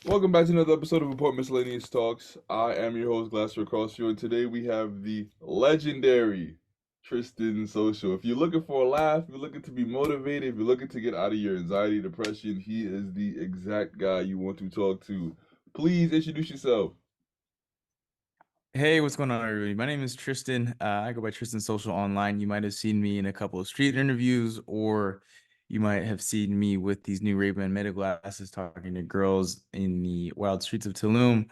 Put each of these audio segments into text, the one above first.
Welcome back to another episode of Report Miscellaneous Talks. I am your host, Glassford Crossfield, and today we have the legendary Tristan Social. If you're looking for a laugh, if you're looking to be motivated, if you're looking to get out of your anxiety, depression, he is the exact guy you want to talk to. Please introduce yourself. Hey, what's going on, everybody? My name is Tristan. I go by Tristan Social online. You might have seen me in a couple of street interviews, or you might have seen me with these new Ray-Ban Meta glasses talking to girls in the wild streets of Tulum.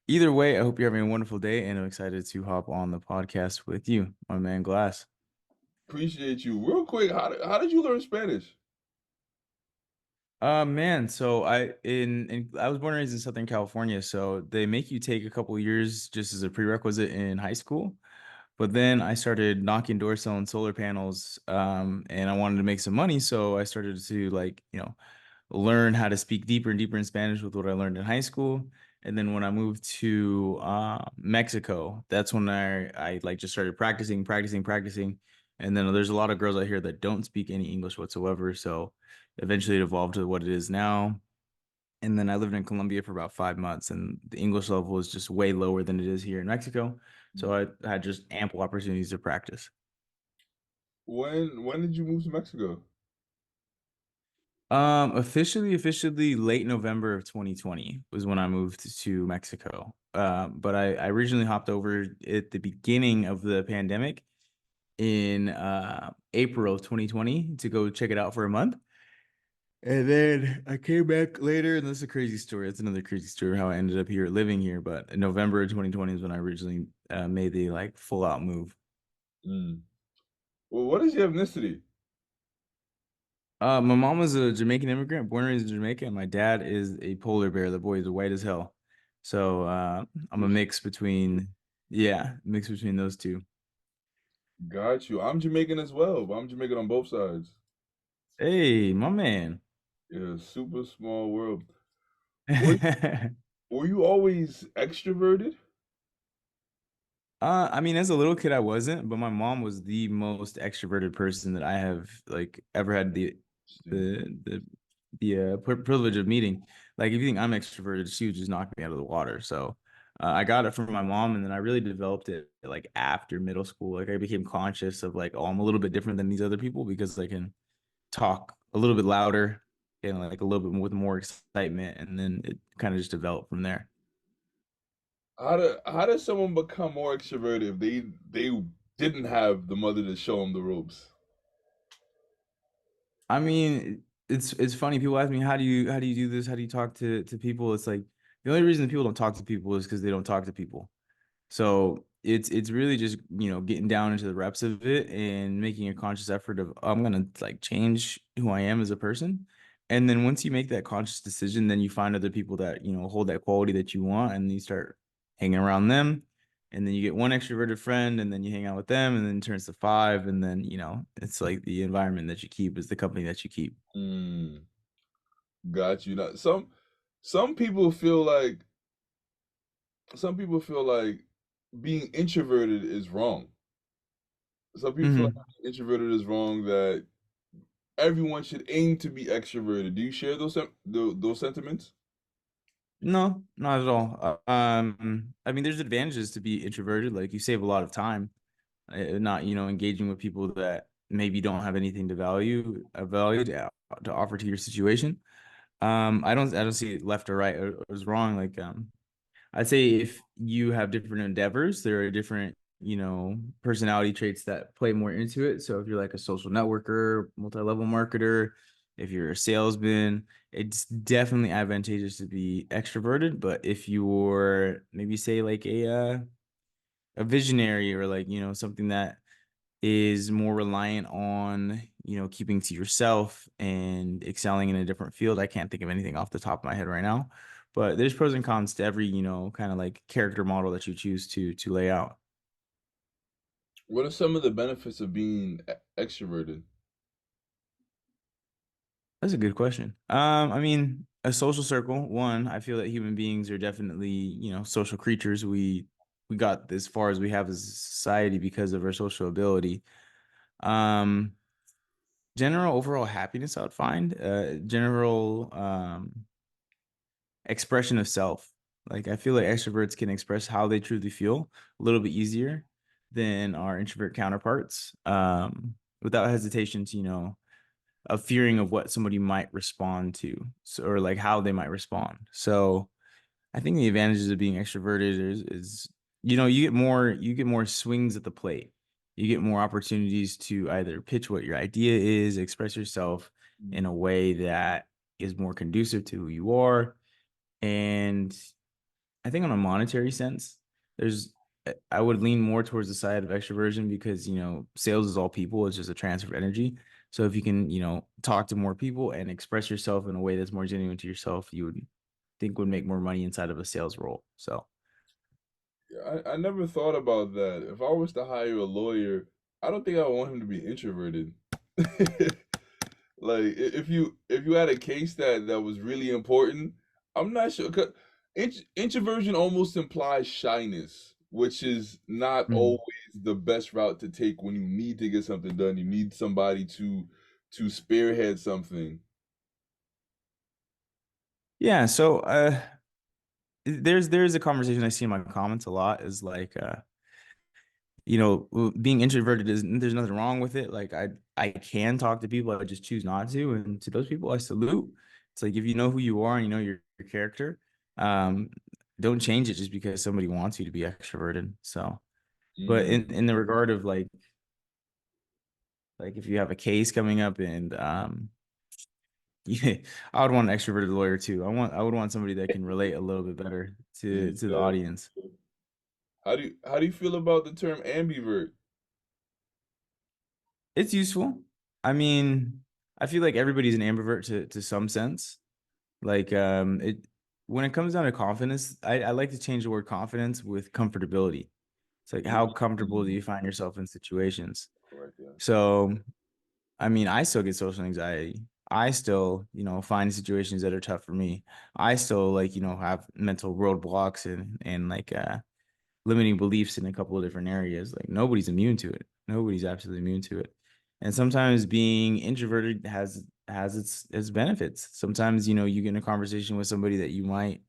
Either way, I hope you're having a wonderful day, and I'm excited to hop on the podcast with you, my man Glass. Appreciate you. Real quick, how did you learn Spanish? Man, so I was born and raised in Southern California, so they make you take a couple years just as a prerequisite in high school. But then I started knocking doors selling solar panels, and I wanted to make some money, so I started to learn how to speak deeper and deeper in Spanish with what I learned in high school. And then when I moved to Mexico, that's when I like just started practicing, practicing, practicing. And then there's a lot of girls out here that don't speak any English whatsoever, so eventually it evolved to what it is now. And then I lived in Colombia for about 5 months, and the English level is just way lower than it is here in Mexico. So I had just ample opportunities to practice. When did you move to Mexico? Officially late November of 2020 was when I moved to Mexico. But I originally hopped over at the beginning of the pandemic in April of 2020 to go check it out for a month. And then I came back later, and this is a crazy story. It's another crazy story how I ended up here living here. But in November of 2020 is when I originally made the like full out move. Mm. Well, what is your ethnicity? My mom was a Jamaican immigrant, born and raised in Jamaica, and my dad is a polar bear. The boy is white as hell. So I'm a mix between, yeah, mix between those two. Got you. I'm Jamaican as well, but I'm Jamaican on both sides. Hey, my man. Yeah, super small world. Were were you always extroverted? I mean, as a little kid, I wasn't, but my mom was the most extroverted person that I have like ever had the the privilege of meeting. Like, if you think I'm extroverted, she would just knock me out of the water. So, I got it from my mom, and then I really developed it like after middle school. Like, I became conscious of like, oh, I'm a little bit different than these other people because I can talk a little bit louder and like a little bit more with more excitement, and then it kind of just developed from there. How does someone become more extroverted if they didn't have the mother to show them the ropes? I mean, it's funny. People ask me, how do you do this? How do you talk to people? It's like the only reason that people don't talk to people is because they don't talk to people. So it's really just, getting down into the reps of it and making a conscious effort of, "Oh, I'm gonna like change who I am as a person." And then once you make that conscious decision, then you find other people that, hold that quality that you want, and you start hanging around them. And then you get one extroverted friend, and then you hang out with them, and then it turns to five, and then, it's like the environment that you keep is the company that you keep. Mm, got you. Now, some people feel like some people feel like being introverted is wrong. Some people feel like Hmm. being introverted is wrong, that everyone should aim to be extroverted. Do you share those sentiments? No, not at all. I mean, there's advantages to be introverted. Like, you save a lot of time, not, engaging with people that maybe don't have anything value to offer to your situation. I don't see it left or right or is wrong. Like, I'd say if you have different endeavors, there are different, personality traits that play more into it. So if you're like a social networker, multi-level marketer, if you're a salesman, it's definitely advantageous to be extroverted. But if you're maybe say like a visionary, or like, something that is more reliant on, keeping to yourself and excelling in a different field. I can't think of anything off the top of my head right now, but there's pros and cons to every, kind of like character model that you choose to lay out. What are some of the benefits of being extroverted? That's a good question. I mean, a social circle, one, I feel that human beings are definitely, social creatures. We got as far as we have as a society because of our social ability. Um, General overall happiness, I would find. General expression of self. Like I feel like extroverts can express how they truly feel a little bit easier than our introvert counterparts, without hesitation to, a fearing of what somebody might respond to, so, or like how they might respond. So I think the advantages of being extroverted is you get more swings at the plate. You get more opportunities to either pitch what your idea is, express yourself in a way that is more conducive to who you are. And I think on a monetary sense, there's I would lean more towards the side of extroversion because, sales is all people, it's just a transfer of energy. So if you can, talk to more people and express yourself in a way that's more genuine to yourself, you would think would make more money inside of a sales role. So Yeah, I never thought about that. If I was to hire a lawyer, I don't think I would want him to be introverted. Like if you had a case that was really important, I'm not sure. 'Cause introversion almost implies shyness, which is not mhm. always the best route to take when you need to get something done. You need somebody to spearhead something. Yeah, so there's a conversation I see in my comments a lot is like being introverted is there's nothing wrong with it. Like I can talk to people, I just choose not to. And to those people, I salute. It's like if you know who you are and you know your character, um, don't change it just because somebody wants you to be extroverted. So, but Mm. in the regard of like if you have a case coming up and yeah, I would want an extroverted lawyer too. I would want somebody that can relate a little bit better to the Yeah. audience. How do you feel about the term ambivert? It's useful. I mean, I feel like everybody's an ambivert to some sense. Like it when it comes down to confidence, I like to change the word confidence with comfortability. It's like how comfortable do Mm. you find yourself in situations? Correct, yes. So, I mean, I still get social anxiety. I still, find situations that are tough for me. I still like, have mental roadblocks and like limiting beliefs in a couple of different areas. Like nobody's immune to it. Nobody's absolutely immune to it. And sometimes being introverted has its benefits. Sometimes, you get in a conversation with somebody that you might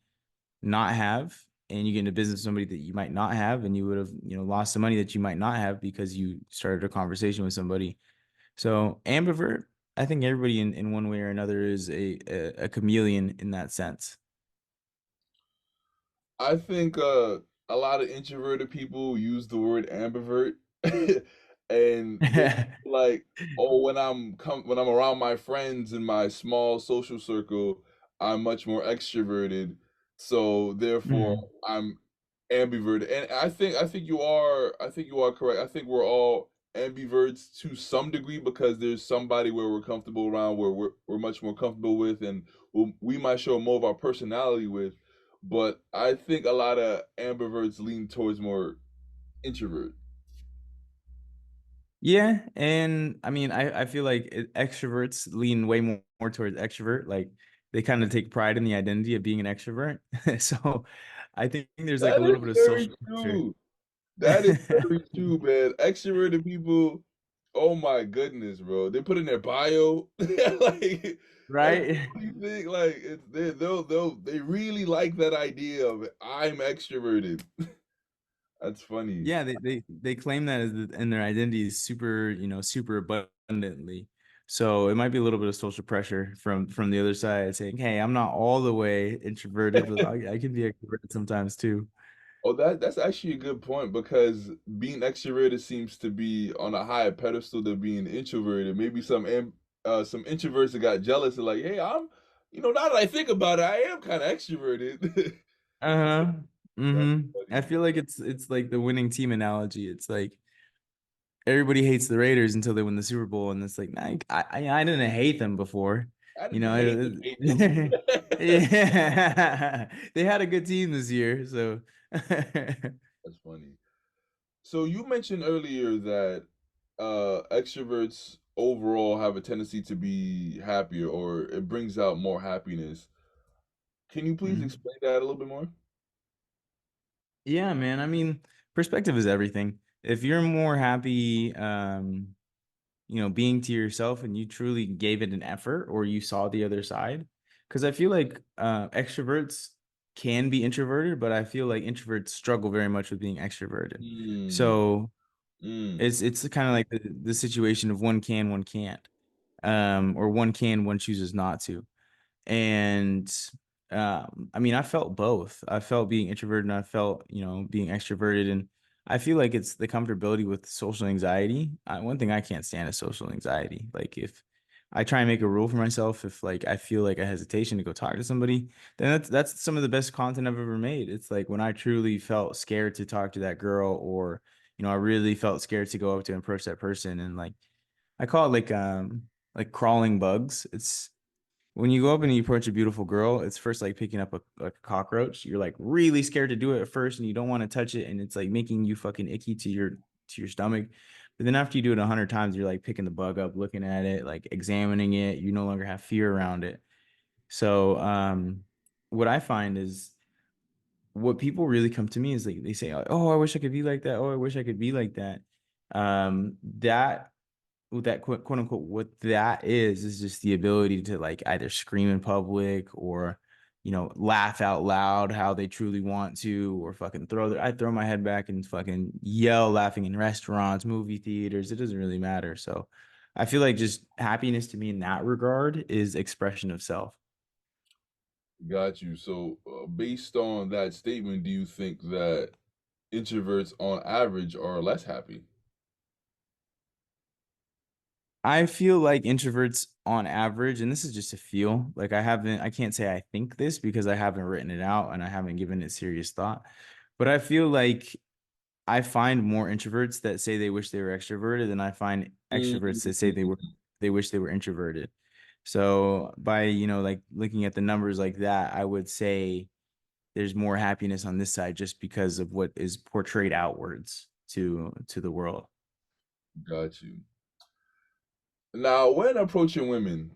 not have, and you get into business with somebody that you might not have, and you would have, lost some money that you might not have because you started a conversation with somebody. So ambivert, I think everybody in one way or another is a chameleon in that sense. I think a lot of introverted people use the word ambivert, and they like, oh, when I'm around my friends in my small social circle, I'm much more extroverted, so therefore Mhm. I'm ambivert. And I think you are correct. I think we're all ambiverts to some degree because there's somebody where we're comfortable around, where we're much more comfortable with, and we might show more of our personality with. But I think a lot of ambiverts lean towards more introvert. Yeah, and I mean, I feel like extroverts lean way more towards extrovert. Like they kind of take pride in the identity of being an extrovert. So I think there's like a That little is bit of very social pressure. true. That is very true, man. Extroverted people, oh my goodness, bro. They put in their bio, like, and Right? you think like they really like that idea of I'm extroverted. That's funny. Yeah, they claim that as and their identity is super, super abundantly. So it might be a little bit of social pressure from the other side saying, "Hey, I'm not all the way introverted, but I can be extroverted sometimes too." Oh, that's actually a good point because being extroverted seems to be on a higher pedestal than being introverted. Maybe some introverts that got jealous and like, hey, now that I think about it, I am kind of extroverted. Uh-huh. That's I funny. feel like it's like the winning team analogy. It's like everybody hates the Raiders until they win the Super Bowl, and it's like, nah, I didn't hate them before, I you didn't know. hate them. Yeah, they had a good team this year, so That's funny. So you mentioned earlier that extroverts overall have a tendency to be happier, or it brings out more happiness. Can you please Mhm. explain that a little bit more? Yeah, man. I mean, perspective is everything. If you're more happy, being to yourself and you truly gave it an effort or you saw the other side, because I feel like extroverts can be introverted, but I feel like introverts struggle very much with being extroverted. Mm, So mm. it's kind of like the situation of one can, one can't, or one can, one chooses not to. And I mean, I felt both. I felt being introverted and I felt, being extroverted. And I feel like it's the comfortability with social anxiety. One thing I can't stand is social anxiety. Like if I try and make a rule for myself, if like I feel like a hesitation to go talk to somebody, then that's some of the best content I've ever made. It's like when I truly felt scared to talk to that girl, or I really felt scared to go up to approach that person, and like I call it like crawling bugs. It's when you go up and you approach a beautiful girl, it's first like picking up a cockroach. You're like really scared to do it at first, and you don't want to touch it, and it's like making you fucking icky to your stomach. But then after you do it 100 times, you're like picking the bug up, looking at it, like examining it. You no longer have fear around it. So, what I find is what people really come to me is like they say, "Oh, I wish I could be like that. Oh, I wish I could be like that." That what that quote unquote what that is just the ability to like either scream in public or laugh out loud how they truly want to, or fucking I throw my head back and fucking yell laughing in restaurants, movie theaters. It doesn't really matter. So I feel like just happiness to me in that regard is expression of self. Got you. So, based on that statement, do you think that introverts on average are less happy? I feel like introverts on average, and this is just a feel, like I can't say I think this because I haven't written it out and I haven't given it serious thought, but I feel like I find more introverts that say they wish they were extroverted than I find extroverts that say Mm, they wish they were introverted. So by, like looking at the numbers like that, I would say there's more happiness on this side just because of what is portrayed outwards to the world. got you. Now, when approaching women,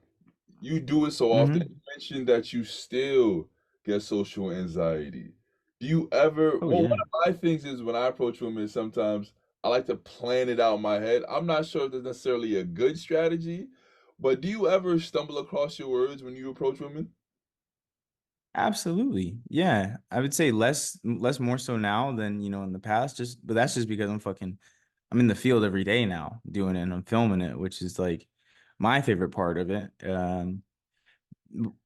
you do it so often. Hmm. You mentioned that you still get social anxiety. Do you ever? Oh Well, one yeah. of my things is when I approach women, sometimes I like to plan it out in my head. I'm not sure if that's necessarily a good strategy, but do you ever stumble across your words when you approach women? Absolutely. Yeah. I would say less more so now than, in the past, but that's just because I'm in the field every day now doing it and I'm filming it, which is like my favorite part of it.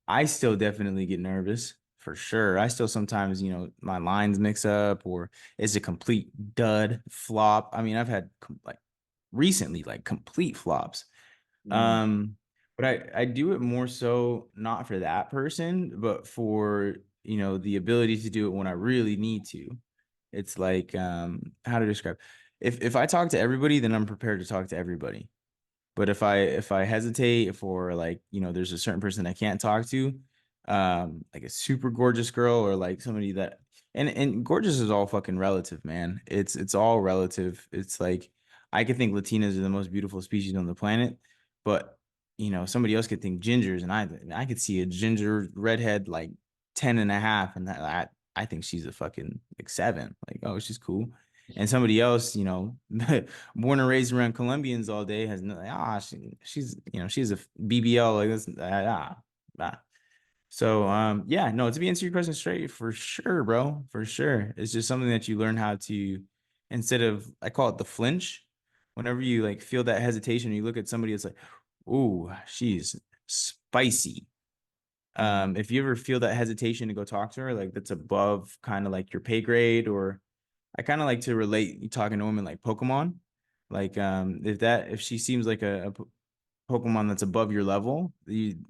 I still definitely get nervous for sure. I still sometimes, my lines mix up or it's a complete dud flop. I mean, I've had like recently like complete flops. Mm, Um, but I do it more so not for that person, but for, the ability to do it when I really need to. It's like how to describe. If I talk to everybody, then I'm prepared to talk to everybody. But if I hesitate, for like, there's a certain person I can't talk to, like a super gorgeous girl or like somebody that and gorgeous is all fucking relative, man. It's all relative. It's like I could think Latinas are the most beautiful species on the planet, but somebody else could think gingers, and I could see a ginger redhead like 10 and a half, and I think she's a fucking like 7. Like, oh, she's cool. And somebody else, born and raised around Colombians all day has no she's a BBL like this ah. So yeah, no, to be answer your question straight, for sure, bro, for sure. It's just something that you learn how to, instead of, I call it the flinch. Whenever you like feel that hesitation, you look at somebody, it's like, ooh, she's spicy. mm. If you ever feel that hesitation to go talk to her, like that's above kind of like your pay grade, or I kind of like to relate you talking to women like Pokemon. Like if she seems like a Pokemon that's above your level,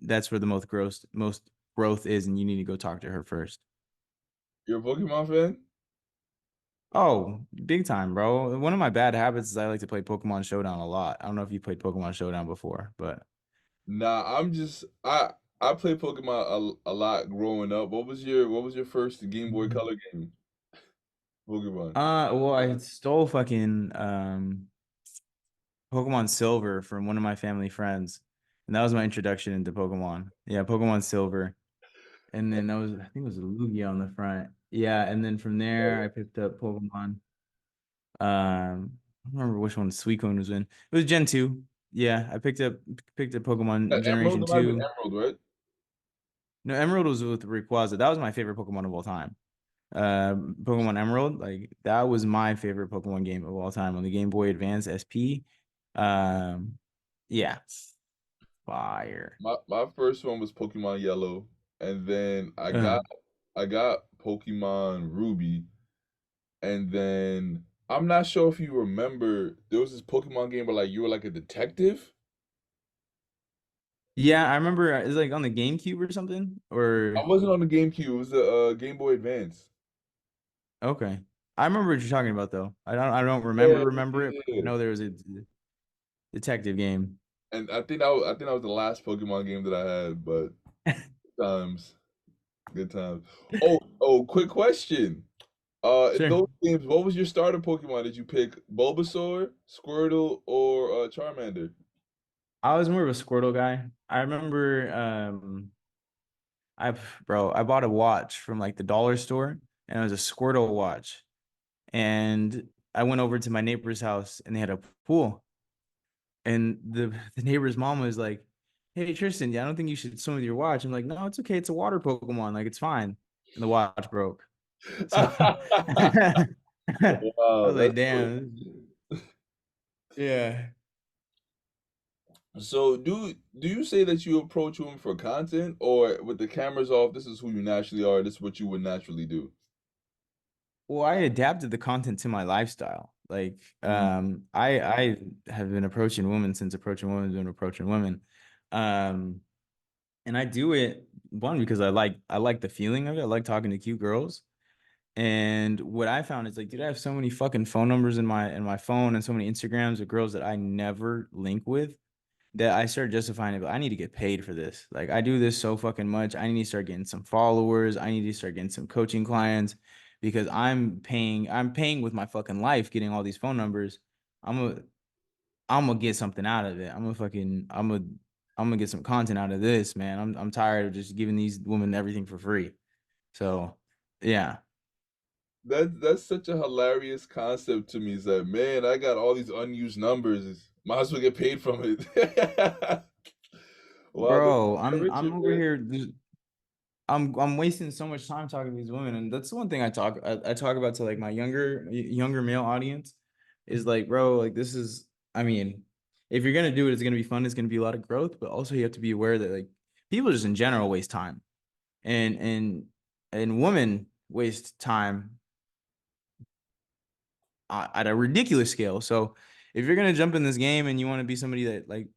that's where the most growth is, and you need to go talk to her first. You're a Pokemon fan? Oh, big time, bro. One of my bad habits is I like to play Pokemon Showdown a lot. I don't know if you played Pokemon Showdown before, but Nah, I played Pokemon a lot growing up. What was your first Game Boy Mhm. Color game? Pokemon. Well, I stole fucking Pokemon Silver from one of my family friends, and that was my introduction into Pokemon. Yeah, Pokemon Silver. And then that was, I think it was a Lugia on the front. Yeah, and then from there I picked up Pokemon. I don't remember which one Suicune was in. It was Gen 2. Yeah, I picked up Pokemon Emerald, Generation it might have been 2. Emerald, right? No, Emerald was with Rayquaza. That was my favorite Pokemon of all time. Pokemon Emerald, like that was my favorite Pokemon game of all time on the Game Boy Advance SP. Um, yeah, fire. My first one was Pokemon Yellow, and then Uh, I got Pokemon Ruby, and then I'm not sure if you remember there was this Pokemon game where like you were like a detective. yeah, I remember it's like on the GameCube or something. I Or wasn't on the GameCube, it was the Game Boy Advance. okay, I remember what you're talking about though. I don't Yeah, remember it, but I yeah. know there was a detective game. And I think that was the last Pokemon game that I had, but times, good times. Oh, quick question. In Sure. those games, what was your starter Pokemon? Did you pick Bulbasaur, Squirtle, or Charmander? I was more of a Squirtle guy. I remember I bro, I bought a watch from like the dollar store and it was a Squirtle watch. And I went over to my neighbor's house and they had a pool. And the neighbor's mom was like, "Hey Tristan, yeah, I don't think you should swim with your watch." I'm like, "No, it's okay. It's a water Pokemon. Like it's fine." And the watch broke. So I Wow, was like, that's cool. "Damn." Yeah. So do you say that you approach women for content, or with the cameras off, this is who you naturally are, this is what you would naturally do? Well, I adapted the content to my lifestyle. Like, Mm, I have been approaching women since approaching women has been approaching women. Um, and I do it one because I like the feeling of it. I like talking to cute girls. And what I found is like, dude, I have so many fucking phone numbers in my phone and so many Instagrams of girls that I never link with that I started justifying it, but I need to get paid for this. Like I do this so fucking much. I need to start getting some followers. I need to start getting some coaching clients because I'm paying with my fucking life getting all these phone numbers. I'm a I'm gonna get something out of it. I'm gonna get some content out of this, man. I'm tired of just giving these women everything for free. So yeah. that's such a hilarious concept to me. Is that man, I got all these unused numbers. Might as well get paid from it. Wow, that's Bro, I'm encouraging, over man. here. I'm wasting so much time talking to these women, and that's the one thing I talk about to like my younger male audience is like, bro, like this is I mean, if you're gonna do it, it's gonna be fun, it's gonna be a lot of growth, but also you have to be aware that like people just in general waste time. And women waste time at a ridiculous scale. So if you're gonna jump in this game and you want to be somebody that like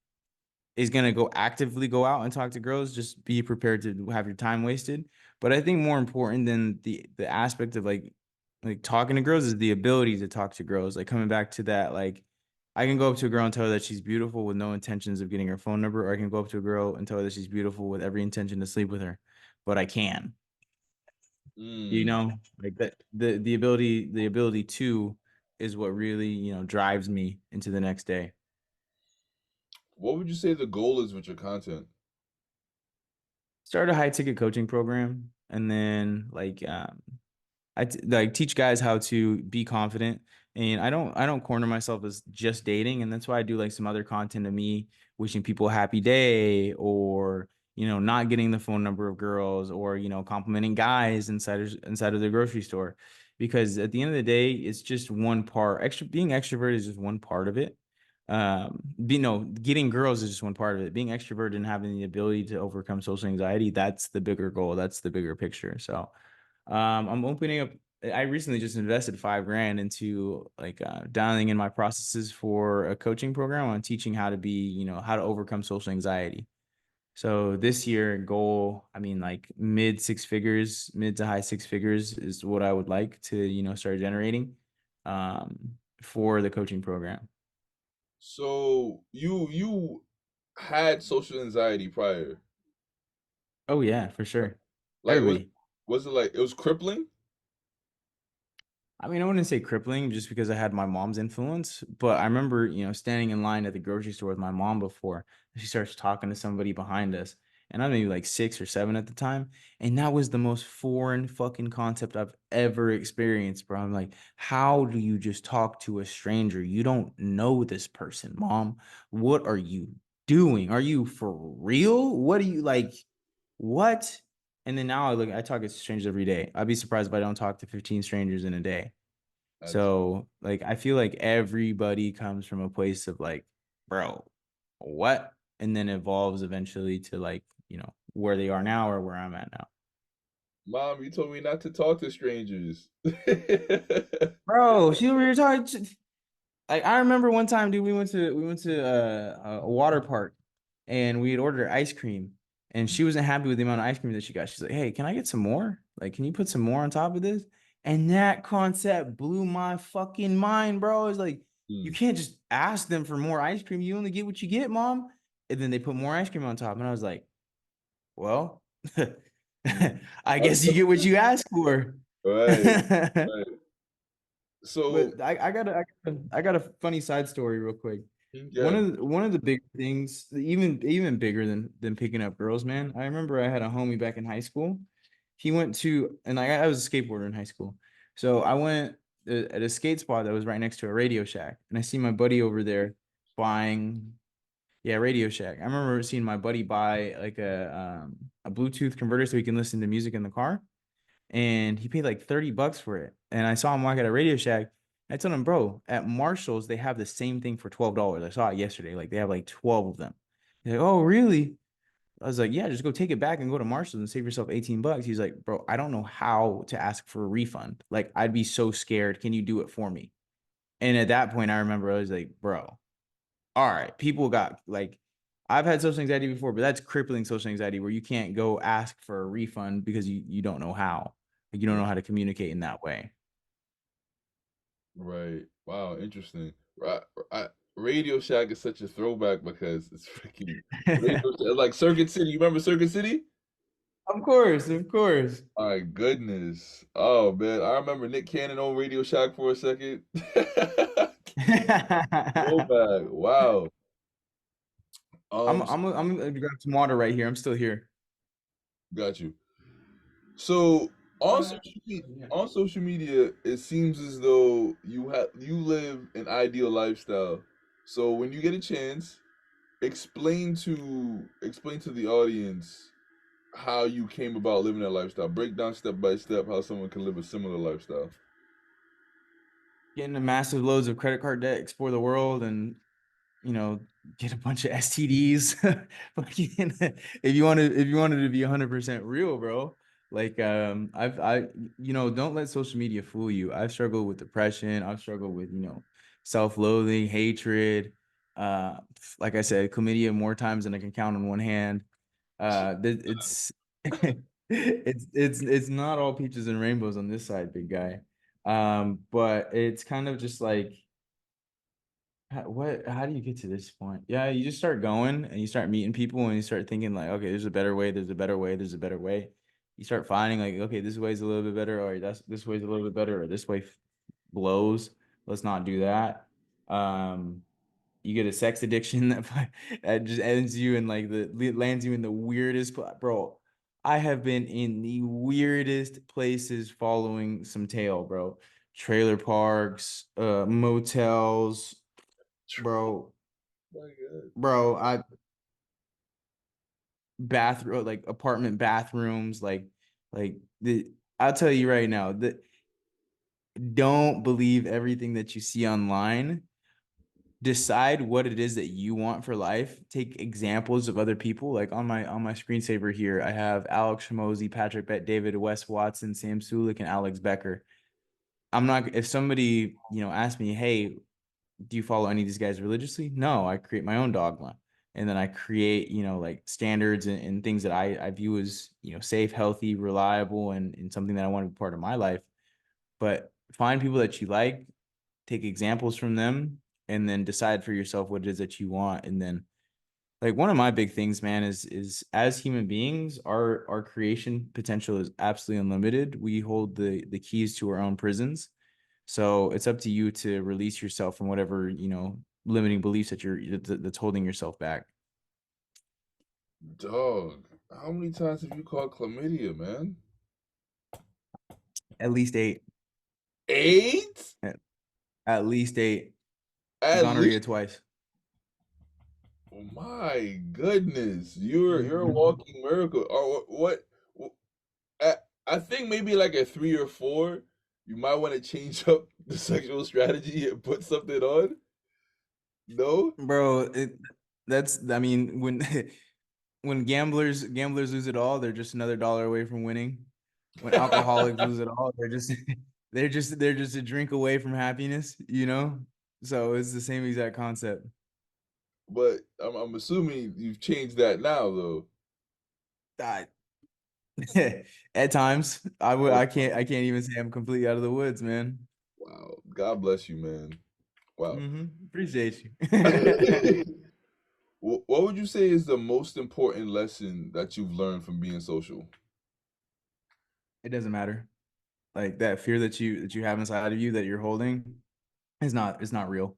is going to go actively go out and talk to girls, just be prepared to have your time wasted. But I think more important than the aspect of like talking to girls is the ability to talk to girls. Like coming back to that, like I can go up to a girl and tell her that she's beautiful with no intentions of getting her phone number, or I can go up to a girl and tell her that she's beautiful with every intention to sleep with her. But I can, Mm. like that the ability to is what really, drives me into the next day. What would you say the goal is with your content? Start a high ticket coaching program and then like teach guys how to be confident. And I don't corner myself as just dating, and that's why I do like some other content of me wishing people a happy day, or not getting the phone number of girls, or complimenting guys inside of the grocery store, because at the end of the day it's just one part. Being extroverted is just one part of it. Getting girls is just one part of it. Being extroverted and having the ability to overcome social anxiety, that's the bigger goal. That's the bigger picture. So I'm opening up. I recently just invested 5 grand into like dialing in my processes for a coaching program on teaching how to how to overcome social anxiety. So this year goal, I mean, like mid to high 6 figures is what I would like to, start generating for the coaching program. So you had social anxiety prior. Oh yeah, for sure. Like Everybody. was it like it was crippling? I mean, I wouldn't say crippling just because I had my mom's influence, but I remember, standing in line at the grocery store with my mom before. She starts talking to somebody behind us, and I'm maybe like 6 or 7 at the time. And that was the most foreign fucking concept I've ever experienced, bro. I'm like, how do you just talk to a stranger? You don't know this person, mom. What are you doing? Are you for real? What are you like? What? And then now I talk to strangers every day. I'd be surprised if I don't talk to 15 strangers in a day. That's So like I feel like everybody comes from a place of like, bro, what? And then evolves eventually to like, where they are now or where I'm at now. Mom, you told me not to talk to strangers. Bro, she over here talking. Like I remember one time, dude, we went to a water park and we had ordered ice cream and she wasn't happy with the amount of ice cream that she got. She's like, "Hey, can I get some more? Like, can you put some more on top of this?" And that concept blew my fucking mind, bro. It's like you Hmm. can't just ask them for more ice cream. You only get what you get, mom. And then they put more ice cream on top, and I was like, "Well, I guess you get what you ask for." Right, right. So, But I got a funny side story real quick. yeah. One of the big things, even bigger than picking up girls, man. I remember I had a homie back in high school. He went to, and I was a skateboarder in high school. So I went at a skate spot that was right next to a Radio Shack, and I see my buddy over there buying, yeah, Radio Shack. I remember seeing my buddy buy like a Bluetooth converter so he can listen to music in the car, and he paid like $30 for it. And I saw him walk at a Radio Shack. I told him, bro, at Marshalls, they have the same thing for $12. I saw it yesterday. Like they have like 12 of them. He's like, oh, really? I was like, yeah, just go take it back and go to Marshalls and save yourself $18. He's like, bro, I don't know how to ask for a refund. Like, I'd be so scared. Can you do it for me? And at that point, I remember I was like, bro, all right, people got like, I've had social anxiety before, but that's crippling social anxiety where you can't go ask for a refund because you don't know how. Like, you don't know how to communicate in that way. Right. Wow, interesting. Right. Radio Shack is such a throwback because it's freaking Radio Shack, like Circuit City. You remember Circuit City? Of course, of course. My goodness. Oh man, I remember Nick Cannon on Radio Shack for a second. I'm Throwback. Wow. I'm So, I'm gonna grab some water right here. I'm still here. got you. So on social media, it seems as though you live an ideal lifestyle. So when you get a chance, explain to the audience how you came about living that lifestyle. Break down step by step how someone can live a similar lifestyle. Getting a massive loads of credit card debt, explore the world, and you know, get a bunch of STDs. Fucking, if you wanted to be 100% real, bro. Like don't let social media fool you. I've struggled with depression. I've struggled with, self-loathing, hatred. Uh, like I said, chlamydia more times than I can count on one hand. It's it's not all peaches and rainbows on this side, big guy. But it's kind of just like how do you get to this point? Yeah, you just start going and you start meeting people and you start thinking like, okay, there's a better way, there's a better way, there's a better way. You start finding like, okay, this way's a little bit better, or this way's a little bit better, or this way blows. Let's not do that. Um, you get a sex addiction that just ends you in like lands you in the weirdest bro. I have been in the weirdest places following some tail, bro. Trailer parks, motels, bro. My God. Bro, I bathroom like apartment bathrooms, like the I'll tell you right now that don't believe everything that you see online. Decide what it is that you want for life. Take examples of other people. Like on my screensaver here, I have Alex Shimozy, Patrick Bet David, Wes Watson, Sam Sulik, and Alex Becker. I'm not if somebody, asks me, hey, do you follow any of these guys religiously? No, I create my own dogma. And then I create, like standards and things that I view as, safe, healthy, reliable, and something that I want to be part of my life. But find people that you like, take examples from them, and then decide for yourself what it is that you want. And then like one of my big things, man, is as human beings, our creation potential is absolutely unlimited. We hold the keys to our own prisons. So it's up to you to release yourself from whatever, limiting beliefs that's holding yourself back. Dog, how many times have you called chlamydia, man? At least eight. Eight? At least eight. At Gonorrhea least. twice. Oh my goodness, you're a Mhm. walking miracle. Or what? I think maybe like at 3 or 4, you might want to change up the sexual strategy and put something on. No? Bro, that's I mean, when when gamblers lose it all, they're just another dollar away from winning. When alcoholics lose it all, they're just they're just a drink away from happiness, you know? So it's the same exact concept. But I'm assuming you've changed that now, though. I, at times, Oh, I can't even say I'm completely out of the woods, man. wow. God bless you, man. Wow. Appreciate you. What would you say is the most important lesson that you've learned from being social? It doesn't matter. Like that fear that you have inside of you that you're holding is not real.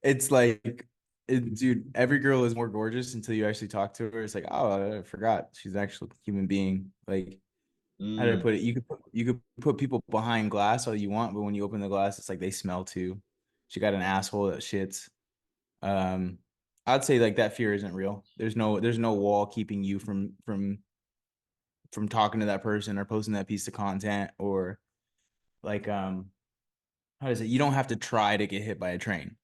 It's like dude, every girl is more gorgeous until you actually talk to her. It's like, oh, I forgot she's an actual human being. Like, how did I Mm, put it? You could put people behind glass all you want, but when you open the glass, it's like they smell too. She got an asshole that shits. Um, I'd say like that fear isn't real. There's no wall keeping you from talking to that person or posting that piece of content or like how does it? You don't have to try to get hit by a train.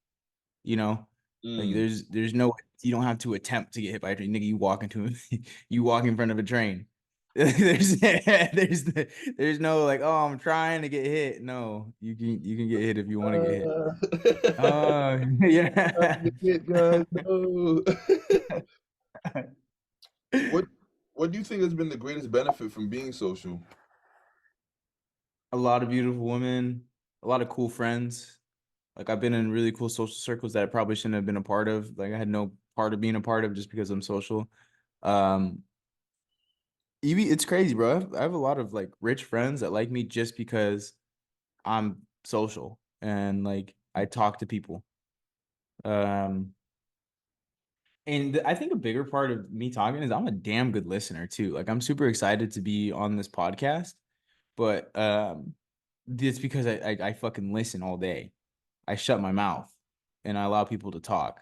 You know, like mm. there's no you don't have to attempt to get hit by a train. Nigga, you walk into you walk in front of a train. There's no like, oh, I'm trying to get hit. No, you can get hit if you want to get hit. Uh, Oh yeah. it, guys, no. What What do you think has been the greatest benefit from being social? A lot of beautiful women, a lot of cool friends. Like I've been in really cool social circles that I probably shouldn't have been a part of. Like I had no part of being a part of just because I'm social. Um, it's crazy, bro. I have a lot of like rich friends that like me just because I'm social and like I talk to people. Um, and I think a bigger part of me talking is I'm a damn good listener too. Like I'm super excited to be on this podcast, but it's because I fucking listen all day. I shut my mouth and I allow people to talk.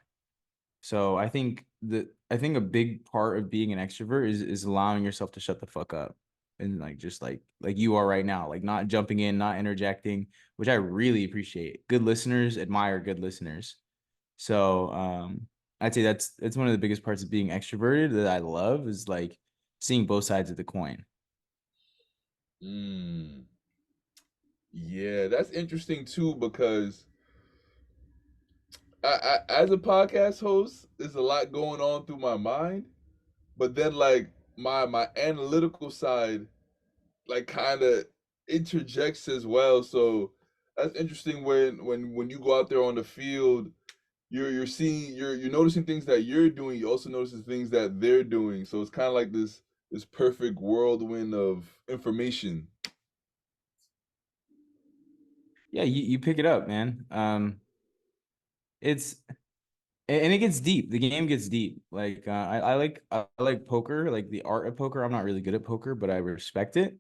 So I think a big part of being an extrovert is allowing yourself to shut the fuck up and like just like you are right now, like not jumping in, not interjecting, which I really appreciate. Good listeners admire good listeners. So I'd say that's one of the biggest parts of being extroverted that I love is like seeing both sides of the coin. Mm. Yeah, that's interesting too because as a podcast host, there's a lot going on through my mind, but then like my analytical side like kind of interjects as well. So that's interesting when you go out there on the field, you're seeing you're noticing things that you're doing. You also notice the things that they're doing. So it's kind of like this perfect whirlwind of information. Yeah, you pick it up, man. It's and it gets deep. The game gets deep. Like I like poker, like the art of poker. I'm not really good at poker, but I respect it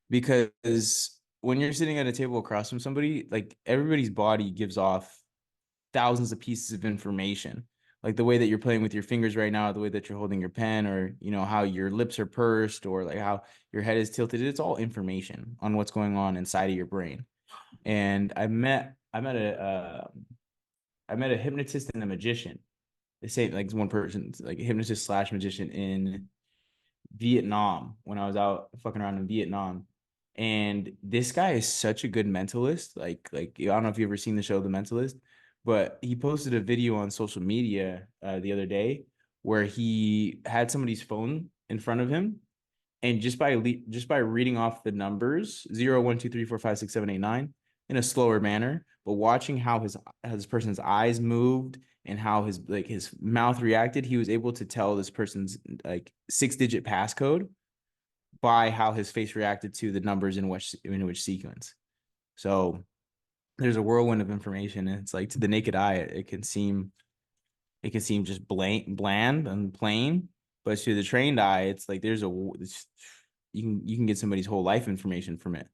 because when you're sitting at a table across from somebody, like everybody's body gives off thousands of pieces of information. Like the way that you're playing with your fingers right now, the way that you're holding your pen, or you know how your lips are pursed, or like how your head is tilted. It's all information on what's going on inside of your brain. And I met a hypnotist and a magician. They say like one person, like a hypnotist slash magician in Vietnam when I was out fucking around in Vietnam. And this guy is such a good mentalist. Like I don't know if you ever seen the show The Mentalist, but he posted a video on social media the other day where he had somebody's phone in front of him and just by reading off the numbers 0 1 2 3 4 5 6 7 8 9 in a slower manner, but watching how his person's eyes moved and how his mouth reacted, he was able to tell this person's like 6 digit passcode by how his face reacted to the numbers in which sequence. So there's a whirlwind of information, and it's like to the naked eye, it can seem just bland and plain, but to the trained eye, it's like you can get somebody's whole life information from it.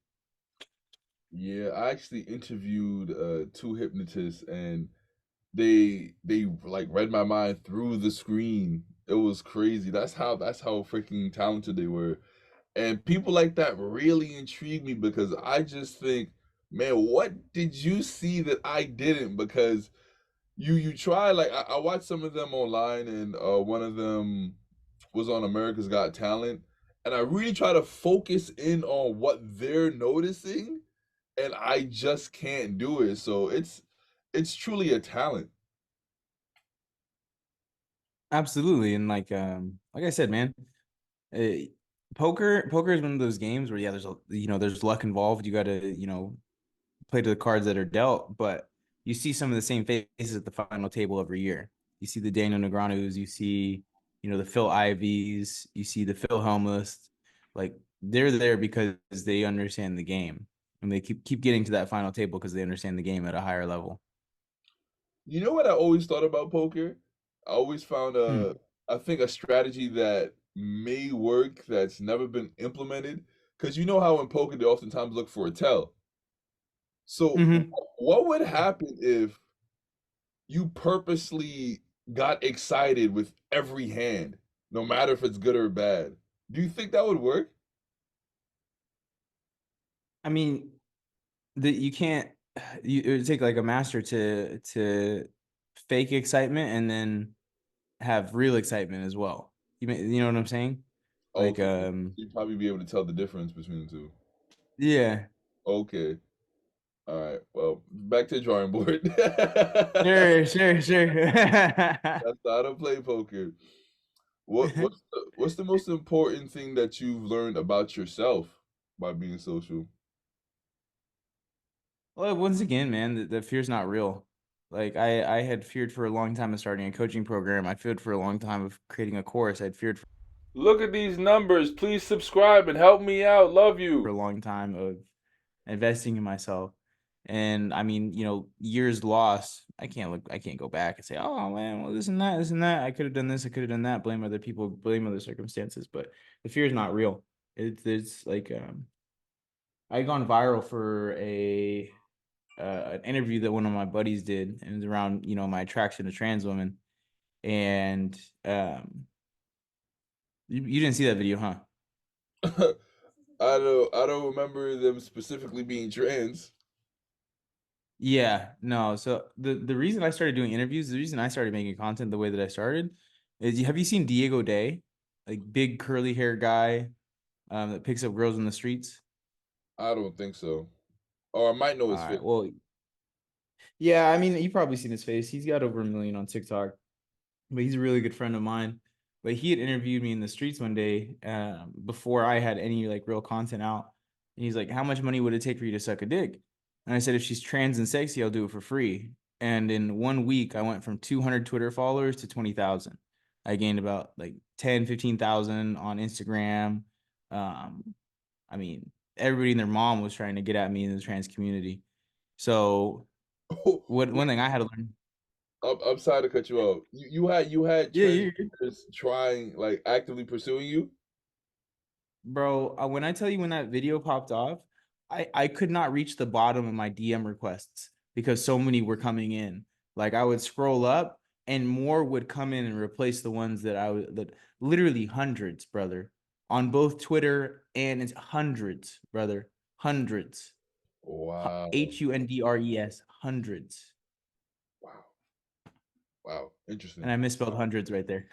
Yeah, I actually interviewed two hypnotists, and they like read my mind through the screen. It was crazy. That's how freaking talented they were. And people like that really intrigue me because I just think, man, what did you see that I didn't? Because you try, like I watched some of them online, and one of them was on America's Got Talent, and I really try to focus in on what they're noticing, and I just can't do it. So it's truly a talent. Absolutely. And like I said, man, uh, poker is one of those games where, yeah, there's luck involved. You got to, play to the cards that are dealt, but you see some of the same faces at the final table every year. You see the Daniel Negreanu's, you see, the Phil Ivies, you see the Phil Helmuths. Like, they're there because they understand the game, and they keep getting to that final table because they understand the game at a higher level. You know what I always thought about poker? I always found Hmm. I think a strategy that may work that's never been implemented. Because you know how in poker they oftentimes look for a tell. So Hmm. what would happen if you purposely got excited with every hand, no matter if it's good or bad? Do you think that would work? I mean, you can't. It would take like a master to fake excitement and then have real excitement as well. You know what I'm saying? Like, Okay, so you'd probably be able to tell the difference between the two. yeah, Okay, all right. Well, back to the drawing board. That's sure, sure, sure. how to play poker. What's the most important thing that you've learned about yourself by being social? Well, once again, man, the fear's not real. Like, I had feared for a long time of starting a coaching program. I feared for a long time of creating a course. I'd feared Look at these numbers. Please subscribe and help me out. Love for a you. long time of investing in myself. And I mean, years lost. I can't go back and say, oh man, well, this and that. I could have done this, I could have done that, blame other people, blame other circumstances. But the fear is not real. It's like I gone viral for a an interview that one of my buddies did, and it was around, my attraction to trans women. And you didn't see that video, huh? I don't remember them specifically being trans. Yeah, no. So the reason I started doing interviews, the reason I started making content the way that I started is, have you seen Diego Day? Like, big curly hair guy that picks up girls in the streets. I don't think so. Or I might know All his face. right. Well, yeah, I mean, you've probably seen his face. He's got over 1 million on TikTok, but he's a really good friend of mine. But he had interviewed me in the streets one day before I had any like real content out. And he's like, "How much money would it take for you to suck a dick?" And I said, "If she's trans and sexy, I'll do it for free." And in 1 week, I went from 200 Twitter followers to 20,000. I gained about like 10, 15,000 on Instagram. Um, I mean, everybody and their mom was trying to get at me in the trans community. So what Wait, one thing I had to learn. I'm sorry to cut you off. You had Yeah, trans you trying, like, actively pursuing you. Bro, when I tell you, when that video popped off, I could not reach the bottom of my DM requests because so many were coming in. Like, I would scroll up and more would come in and replace the ones that literally hundreds, brother, on both Twitter, and it's hundreds, brother, hundreds. Wow, HUNDRES, hundreds. wow, wow. And Interesting. I misspelled hundreds right there.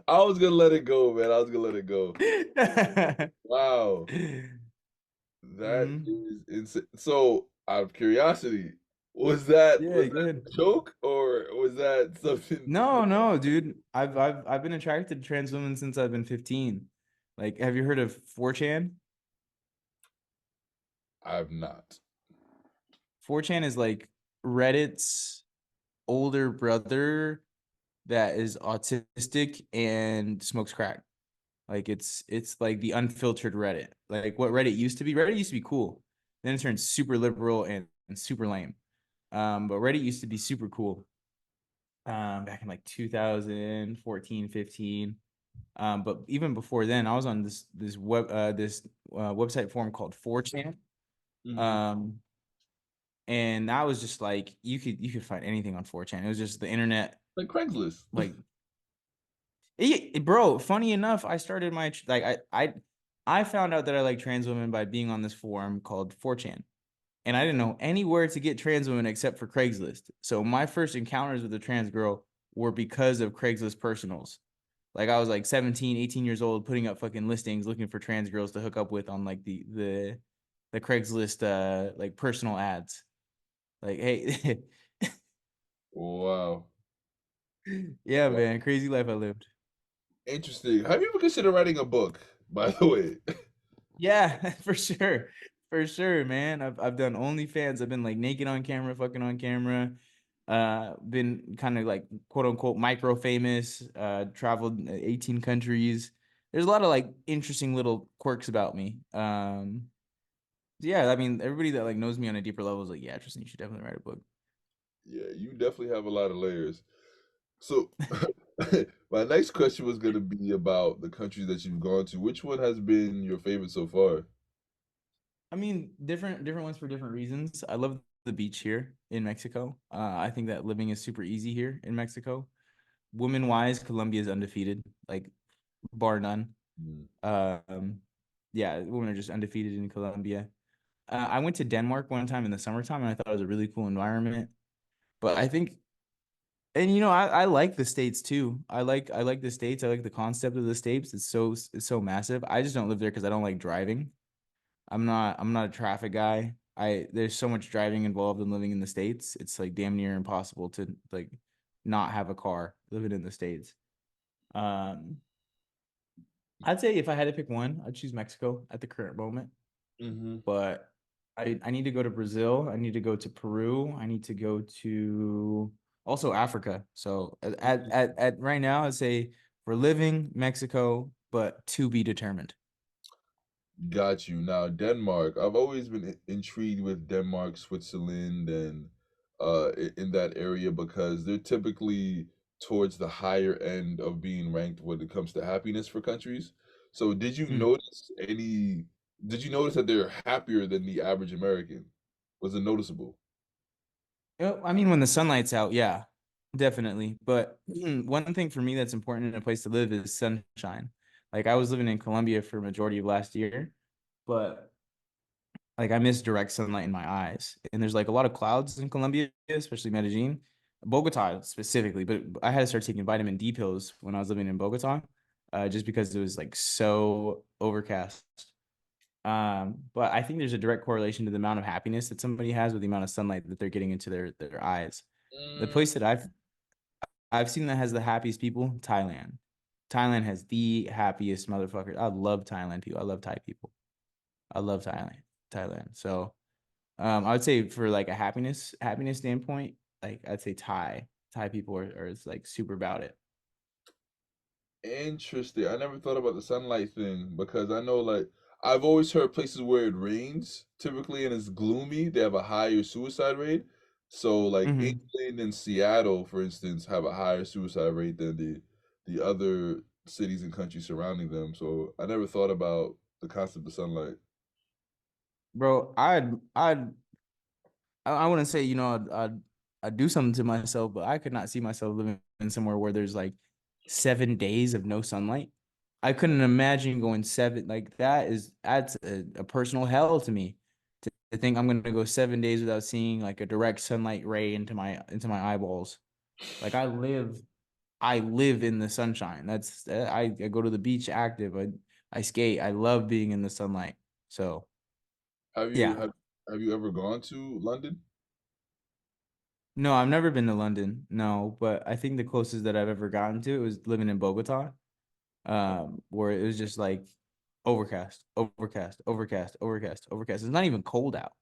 I was gonna let it go, man. I was gonna let it go. Wow, that Hmm. is insane. So, out of curiosity, was Yeah, go that ahead. a joke, or was that something? No, no, dude. I've been attracted to trans women since I've been 15. Like, have you heard of 4chan? I've not. 4chan is like Reddit's older brother that is autistic and smokes crack. Like, it's like the unfiltered Reddit. Like, what Reddit used to be. Reddit used to be cool. Then it turned super liberal and super lame. But Reddit used to be super cool. Back in like 2014, 15. But even before then, I was on this website forum called 4chan. Hmm. Um, and that was just like, you could find anything on 4chan. It was just the internet, Like Craigslist. like, Bro, funny enough, I started my like I found out that I like trans women by being on this forum called 4chan. And I didn't know anywhere to get trans women except for Craigslist. So my first encounters with a trans girl were because of Craigslist personals. Like I was like 17, 18 years old putting up fucking listings looking for trans girls to hook up with on like the Craigslist like personal ads. Like, hey, Wow. yeah, Wow. man, crazy life I lived. Interesting. Have you ever considered writing a book, by the way? Yeah, for sure. For sure, man. I've done OnlyFans. I've been like naked on camera, fucking on camera. Been kind of like quote unquote micro famous, traveled 18 countries. There's a lot of like interesting little quirks about me. Yeah, I mean, everybody that like knows me on a deeper level is like, yeah, Tristan, you should definitely write a book. Yeah, you definitely have a lot of layers. So, my next question was going to be about the countries that you've gone to. Which one has been your favorite so far? I mean, different ones for different reasons. I love the beach here in Mexico. I think that living is super easy here in Mexico. Women wise, Colombia is undefeated, like bar none. Mm. Um, yeah, women are just undefeated in Colombia. I went to Denmark one time in the summertime, and I thought it was a really cool environment. But I think, and I like the states too. I like the states. I like the concept of the states. It's so massive. I just don't live there because I don't like driving. I'm not a traffic guy. There's so much driving involved in living in the States. It's like damn near impossible to like not have a car living in the States. Um, I'd say if I had to pick one, I'd choose Mexico at the current moment. Hmm. But I need to go to Brazil. I need to go to Peru. I need to go to also Africa. So at right now, I'd say for living Mexico, but to be determined. Got you. Now, Denmark. I've always been intrigued with Denmark, Switzerland, and in that area because they're typically towards the higher end of being ranked when it comes to happiness for countries. So, Hmm. did you notice that they're happier than the average American? Was it noticeable? I mean, when the sunlight's out, yeah, definitely. But one thing for me that's important in a place to live is sunshine. Like I was living in Colombia for a majority of last year, but like I miss direct sunlight in my eyes. And there's like a lot of clouds in Colombia, especially Medellin, Bogota specifically. But I had to start taking vitamin D pills when I was living in Bogota, just because it was like so overcast. But I think there's a direct correlation to the amount of happiness that somebody has with the amount of sunlight that they're getting into their eyes. The place that Mm, I've seen that has the happiest people, Thailand. Thailand has the happiest motherfuckers. I love Thailand people. I love Thai people. I love Thailand. Thailand. So I would say for like a happiness standpoint, like I'd say Thai people are it's like super about it. Interesting. I never thought about the sunlight thing because I know, like, I've always heard places where it rains typically and it's gloomy, they have a higher suicide rate. So, like, Hmm. England and Seattle, for instance, have a higher suicide rate than the other cities and countries surrounding them. So, I never thought about the concept of sunlight. Bro, I wouldn't say, I'd do something to myself, but I could not see myself living in somewhere where there's like 7 days of no sunlight. I couldn't imagine going seven like that's a personal hell to me to think I'm gonna go 7 days without seeing like a direct sunlight ray into my eyeballs. Like I live in the sunshine. I go to the beach active. I skate. I love being in the sunlight. So Have you yeah. have have you ever gone to London? No, I've never been to London. No, but I think the closest that I've ever gotten to it was living in Bogota, where it was just like overcast, overcast, overcast, overcast, overcast. It's not even cold out.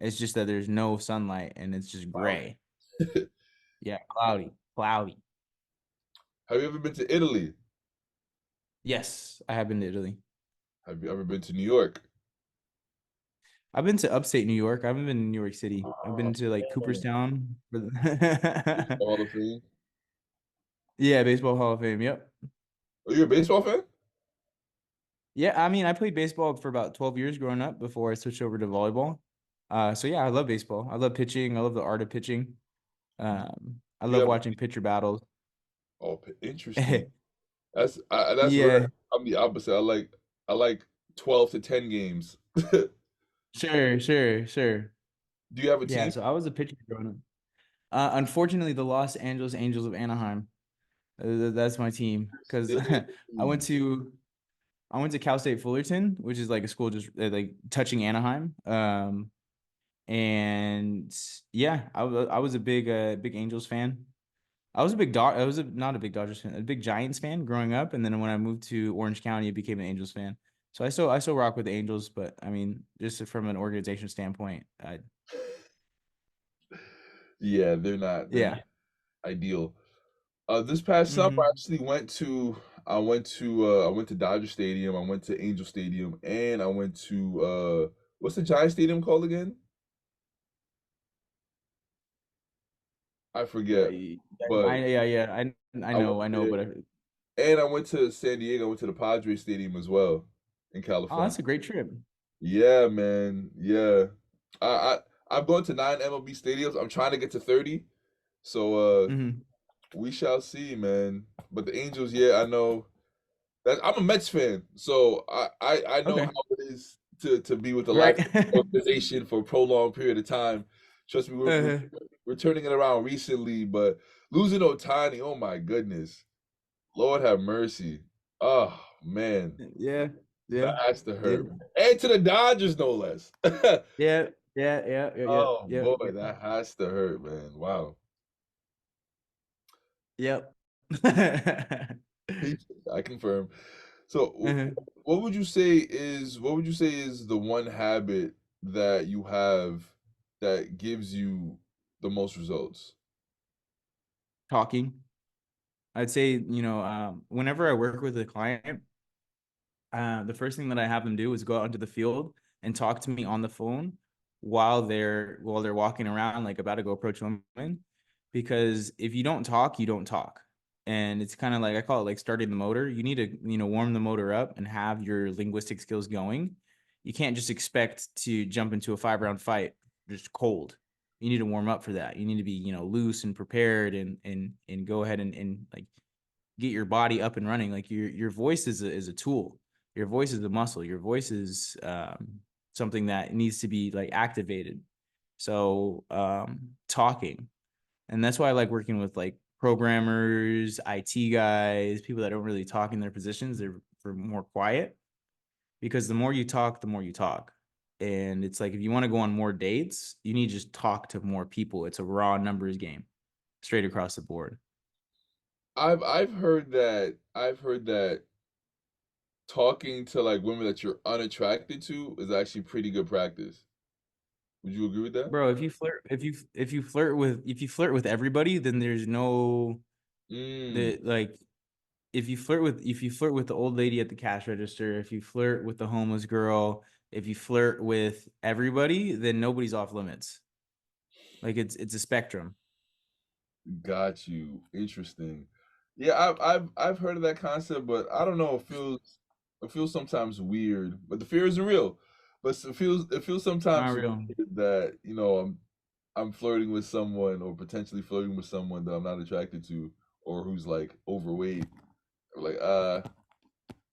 It's just that there's no sunlight and it's just Wow. gray. Yeah, cloudy, cloudy. Have you ever been to Italy? Yes, I have been to Italy. Have you ever been to New York? I've been to upstate New York. I haven't been in New York City. I've been to like Oh, Cooperstown. Baseball Hall of Fame. Yeah, Baseball Hall of Fame. Yep. Are you a baseball fan? Yeah, I mean, I played baseball for about 12 years growing up before I switched over to volleyball. So yeah, I love baseball. I love pitching. I love the art of pitching. I Do you love have watching pitcher battles. interesting. That's rare. Yeah, I'm the opposite. I like 12 to 10 games. Do sure. you have a Yeah, team? so I was a pitcher growing up. Unfortunately, the Los Angeles Angels of Anaheim. That's my team because I went Dang. to I went to Cal State Fullerton, which is like a school just like touching Anaheim. And yeah, I was a big Angels fan. I was not a big Dodgers fan, a big Giants fan growing up, and then when I moved to Orange County, I became an Angels fan. So I still rock with the Angels, but I mean, just from an organization standpoint, Yeah, they're not yeah. ideal. This past summer, I Hmm. actually went to Dodger Stadium, I went to Angel Stadium, and I went to what's the Giant Stadium called again? I Yeah, forget, yeah, but I I went know, there, but and I went to San Diego. I went to the Padres Stadium as well in oh, California. that's a great trip. Yeah, man. Yeah, I I've gone to 9 MLB stadiums. I'm trying to get to 30, so Hmm. we shall see, man. But the Angels, yeah, I know. That I'm a Mets fan, so I know Okay, how it is to be with the right. lack of organization for a prolonged period of time. Trust me, uh, we're turning it around recently, but losing Otani, oh my goodness, Lord have mercy. Oh man, yeah, that yeah, has to yeah, hurt, and to the Dodgers no less. Oh yeah, boy, that has to hurt, man. Wow, yep. I confirm. So, Uh-huh. what would you say is the one habit that you have that gives you the most results? Talking. I'd say, whenever I work with a client, the first thing that I have them do is go out into the field and talk to me on the phone while they're walking around, like about to go approach women. Because if you don't talk, you don't talk. And it's kind of like I call it like starting the motor. You need to, warm the motor up and have your linguistic skills going. You can't just expect to jump into a 5 round fight just cold. You need to warm up for that. You need to be, loose and prepared and go ahead and like get your body up and running. Like your voice is a tool. Your voice is a muscle. Your voice is something that needs to be like activated. So talking, and that's why I like working with like programmers, IT guys, people that don't really talk in their positions. They're for more quiet because the more you talk, the more you talk. And it's like if you want to go on more dates, you need to just talk to more people. It's a raw numbers game, straight across the board. I've heard that talking to like women that you're unattracted to is actually pretty good practice. Would you agree with that? Bro, if you flirt with everybody, then there's no Mm, the like if you flirt with the old lady at the cash register, if you flirt with the homeless girl, if you flirt with everybody, then nobody's off limits. Like it's a spectrum. got you. Interesting. Yeah, I've heard of that concept, but I don't know. It feels sometimes weird, but the fear isn't real. But it feels Not sometimes real. weird that I'm flirting with someone or potentially flirting with someone that I'm not attracted to or who's like overweight. Like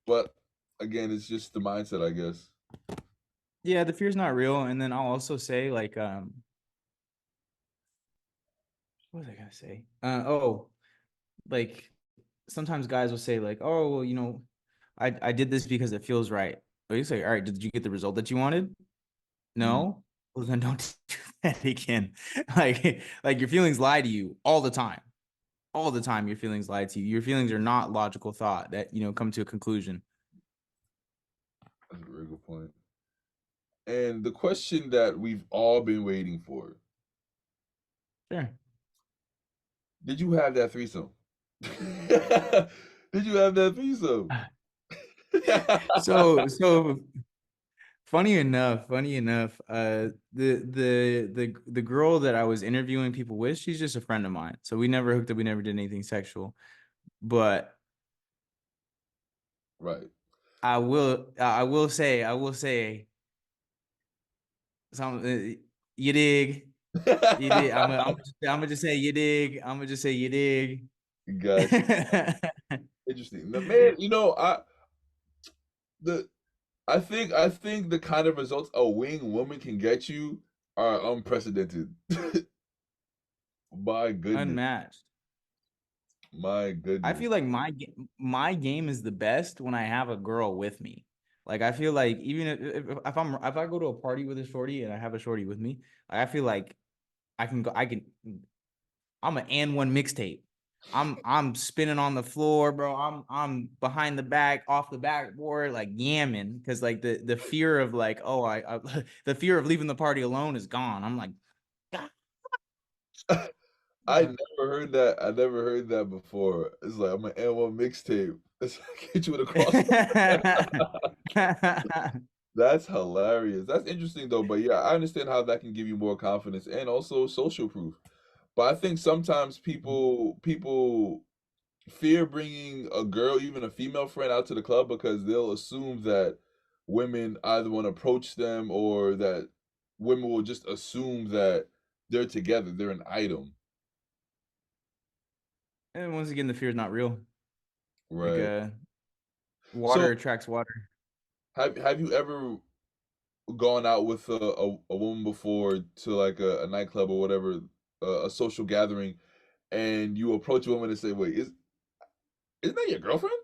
but again, it's just the mindset, I guess. Yeah, the fear's not real. And then I'll also say like what was I gonna say? Like sometimes guys will say like, oh well, I did this because it feels right. But you say, all right, did you get the result that you wanted? Mm, No, well then don't do that again. Like your feelings lie to you all the time. All the time your feelings lie to you. Your feelings are not logical thought that, come to a conclusion. that's a very good point. And the question that we've all been waiting for: Sure. did you have that threesome? Did you have that threesome? So funny enough, the girl that I was interviewing people with, she's just a friend of mine. So we never hooked up, we never did anything sexual. But Right. I will say some you dig. You did. I'm gonna just say you dig. I'm gonna just say you dig. Gotcha. Interesting. Man, the I think the kind of results a wing woman can get you are unprecedented. My goodness. Unmatched. My I goodness. feel like my game is the best when I have a girl with me. Like I feel like even if I go to a party with a shorty and I have a shorty with me, I feel like I can I'm an and one mixtape. I'm spinning on the floor, bro. I'm behind the back, off the backboard, like yamming, because like the fear of like, oh, I the fear of leaving the party alone is gone. I'm like, I God. never heard that. I never heard that before. It's like I'm an N1 mixtape. It's like hit you with a cross. That's hilarious. That's interesting though. But yeah, I understand how that can give you more confidence and also social proof. But I think sometimes people fear bringing a girl, even a female friend, out to the club because they'll assume that women either want to approach them or that women will just assume that they're together, they're an item. And once again, the fear is not real. Like Right. water So attracts water. have you ever gone out with a woman before to like a nightclub or whatever, a social gathering, and you approach a woman and say, "Wait, isn't that your girlfriend?"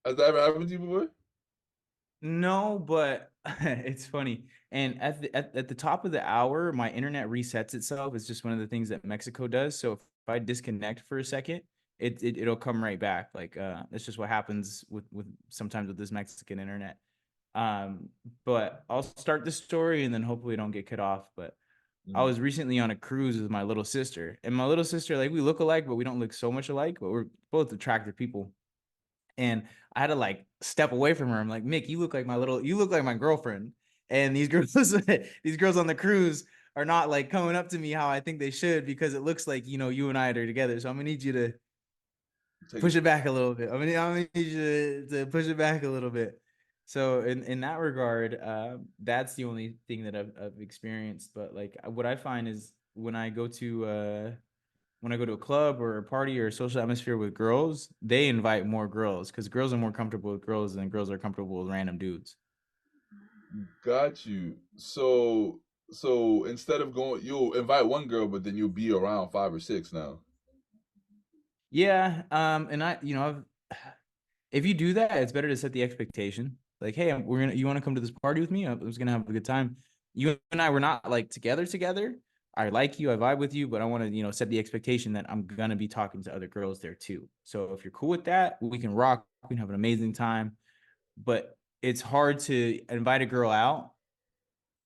Has that ever happened to you before? No, but it's funny. And at the top of the hour, my internet resets itself. It's just one of the things that Mexico does. So if I disconnect for a second, it'll come right back. Like that's just what happens with sometimes with this Mexican internet. Um, but I'll start the story and then hopefully don't get cut off. But I Mm. was recently on a cruise with my little sister, and my little sister, like we look alike, but we don't look so much alike, but we're both attractive people. And I had to like step away from her. I'm like, Mick, you look like my girlfriend. And these girls, these girls on the cruise are not like coming up to me how I think they should because it looks like, you and I are together. So I'm gonna need you to Take push it. it back a little bit. I'm gonna need you to push it back a little bit. So in that regard, that's the only thing that I've experienced. But like what I find is when I go to a club or a party or a social atmosphere with girls, they invite more girls because girls are more comfortable with girls than girls are comfortable with random dudes. Got you. So instead of going, you'll invite one girl, but then you'll be around five or six now. Yeah, and if you do that, it's better to set the expectation. Like, hey, you want to come to this party with me? I was gonna have a good time. You and I were not like together. I like you, I vibe with you, but I want to, set the expectation that I'm gonna be talking to other girls there too. So if you're cool with that, we can rock, we can have an amazing time. But it's hard to invite a girl out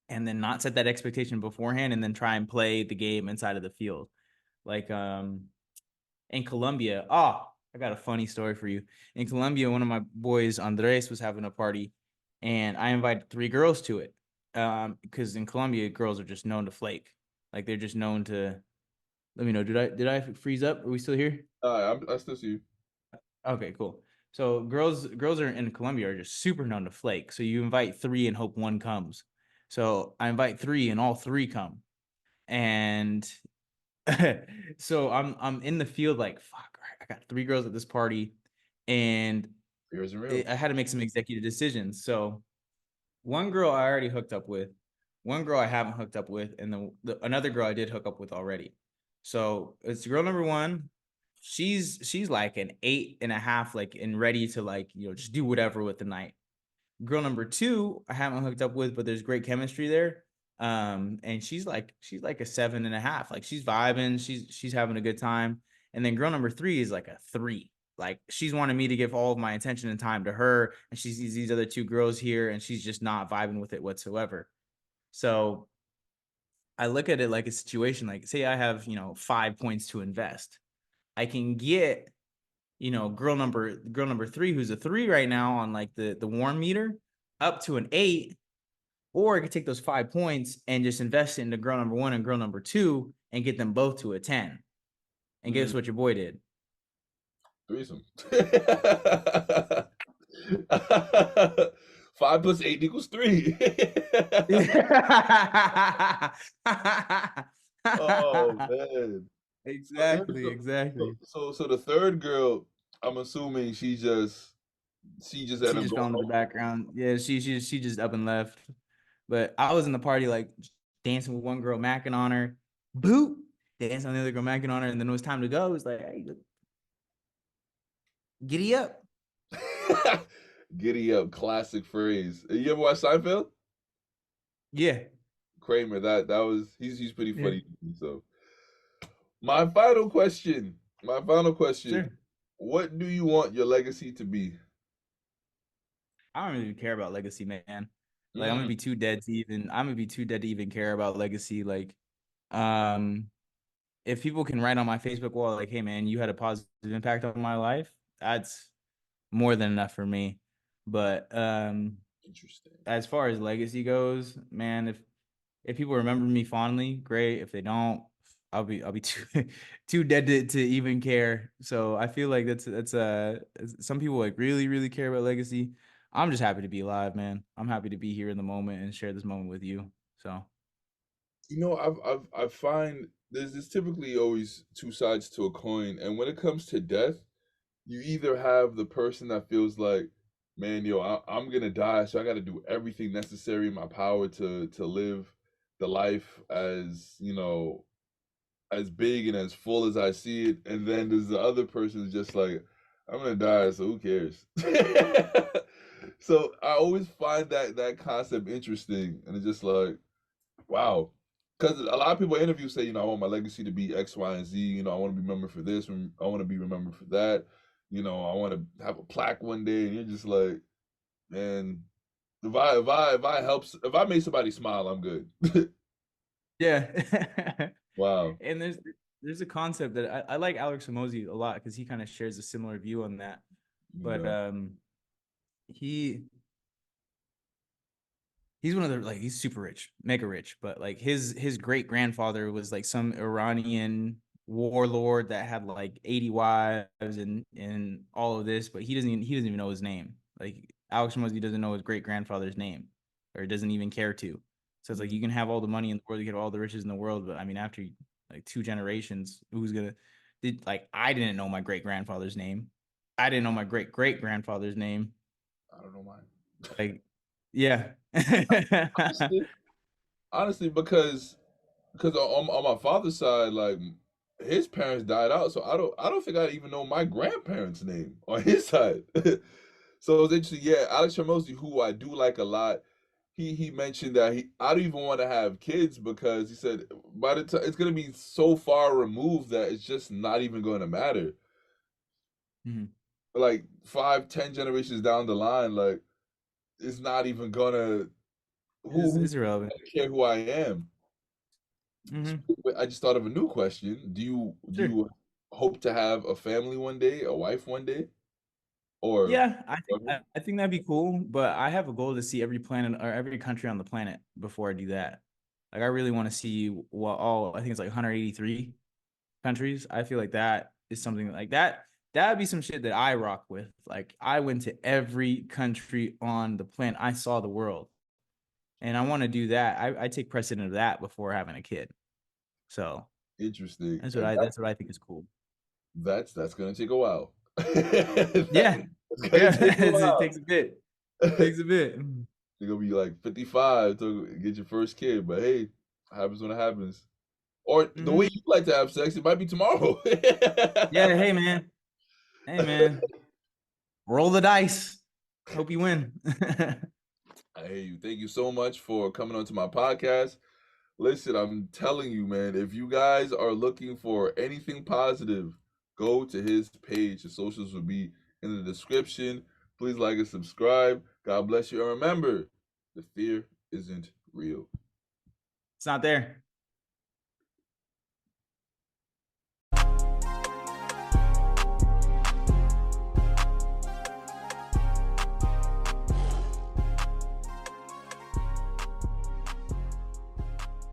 and then not set that expectation beforehand and then try and play the game inside of the field. Like in Colombia, I got a funny story for you. In Colombia, one of my boys, Andres, was having a party and I invited three girls to it. Because in Colombia, girls are just known to flake. Like they're just known to let me know. Did I freeze up? Are we still here? I still see you. Okay, cool. So girls are in Colombia are just super known to flake. So you invite three and hope one comes. So I invite three and all three come. And so I'm in the field like fuck. All right, I got three girls at this party, and Fear isn't real. I had to make some executive decisions. So one girl I already hooked up with, one girl I haven't hooked up with, and another girl I did hook up with already. So it's girl number one. She's like an 8.5, like and ready to like just do whatever with the night. Girl number two, I haven't hooked up with, but there's great chemistry there. And she's like a 7.5. Like she's vibing, she's having a good time. And then girl number three is like a 3. Like she's wanting me to give all of my attention and time to her, and she sees these other two girls here, and she's just not vibing with it whatsoever. So I look at it like a situation like, say I have 5 points to invest. I can get girl number 3 who's a 3 right now on like the warm meter up to an 8, or I could take those 5 points and just invest it into girl number 1 and girl number 2 and get them both to a 10. And Mm, guess what your boy did? threesome. 5 plus 8 equals 3. Oh man. So, yeah, Exactly, so, exactly. so the third girl, I'm assuming she just She ended up just going fell into the home. background. Yeah, she just up and left. But I was in the party like dancing with one girl, macking on her, boop, dancing on the other girl, macking on her, and then it was time to go. It was like, hey, giddy up. Giddy up, classic phrase. You ever watch Seinfeld? Yeah, Kramer, that was he's pretty yeah, funny to me. So my final question, my final question. sure. What do you want your legacy to be? I don't really care about legacy, man. Like I'm gonna Mm, be too dead to even. I'm gonna be too dead to even care about legacy. Like, um, if people can write on my Facebook wall, like, "Hey, man, you had a positive impact on my life," that's more than enough for me. But interesting. as far as legacy goes, man, if people remember me fondly, great. If they don't, I'll be too too dead to even care. So I feel like that's some people like really care about legacy. I'm just happy to be alive, man. I'm happy to be here in the moment and share this moment with you. So I find there's typically always two sides to a coin, and when it comes to death, you either have the person that feels like, man, yo, I'm gonna die, so I got to do everything necessary in my power to live the life as as big and as full as I see it, and then there's the other person who's just like, I'm gonna die, so who cares? So I always find that concept interesting, and it's just like, wow. Because a lot of people I interview say, I want my legacy to be X, Y, and Z. I want to be remembered for this. I want to be remembered for that. I want to have a plaque one day. And you're just like, man, if I made somebody smile, I'm good. yeah, Wow. and there's a concept that I like Alex Hormozy a lot because he kind of shares a similar view on that. But Yeah. he he's one of the like he's super rich, mega rich, but like his great grandfather was like some Iranian warlord that had like 80 wives and all of this, but he doesn't even know his name. Like Alex Mosey doesn't know his great grandfather's name, or doesn't even care to. So it's like Mhm. you can have all the money in the world, you can have all the riches in the world, but I mean after like two generations, who's gonna did like I didn't know my great grandfather's name. I didn't know my great great grandfather's name. I don't know mine. Like, yeah. Honestly, honestly, because on my father's side, like his parents died out, so I don't think I even know my grandparents' name on his side. So it's interesting. Yeah, Alex Hormozy, who I do like a lot, he mentioned that I don't even want to have kids because he said by the time it's gonna be so far removed that it's just not even going to matter. Mhm. Like 5, 10 generations down the line, like it's not even gonna who It's irrelevant. care who I am. Hmm. I just thought of a new question. Do Sure. you hope to have a family one day, a wife one day, or Yeah, I think that'd be cool, but I have a goal to see every planet or every country on the planet before I do that. Like I really want to see all I think it's like 183 countries. I feel like that is something like that. That'd be some shit that I rock with. Like I went to every country on the planet. I saw the world. And I want to do that. I take precedent of that before having a kid. So interesting? that's what And I that's what I think is cool. that's gonna take a while. Yeah. That's gonna Yeah. take a It while. takes a bit. Takes a bit. You're gonna be like 55 to get your first kid, but hey, happens when it happens. Or the way Hmm. you like to have sex, it might be tomorrow. Yeah. Hey, man. Hey, man. Roll the dice. Hope you win. Hey, thank you so much for coming onto my podcast. Listen, I'm telling you, man, if you guys are looking for anything positive, go to his page. His socials will be in the description. Please like and subscribe. God bless you. And remember, the fear isn't real. It's not there.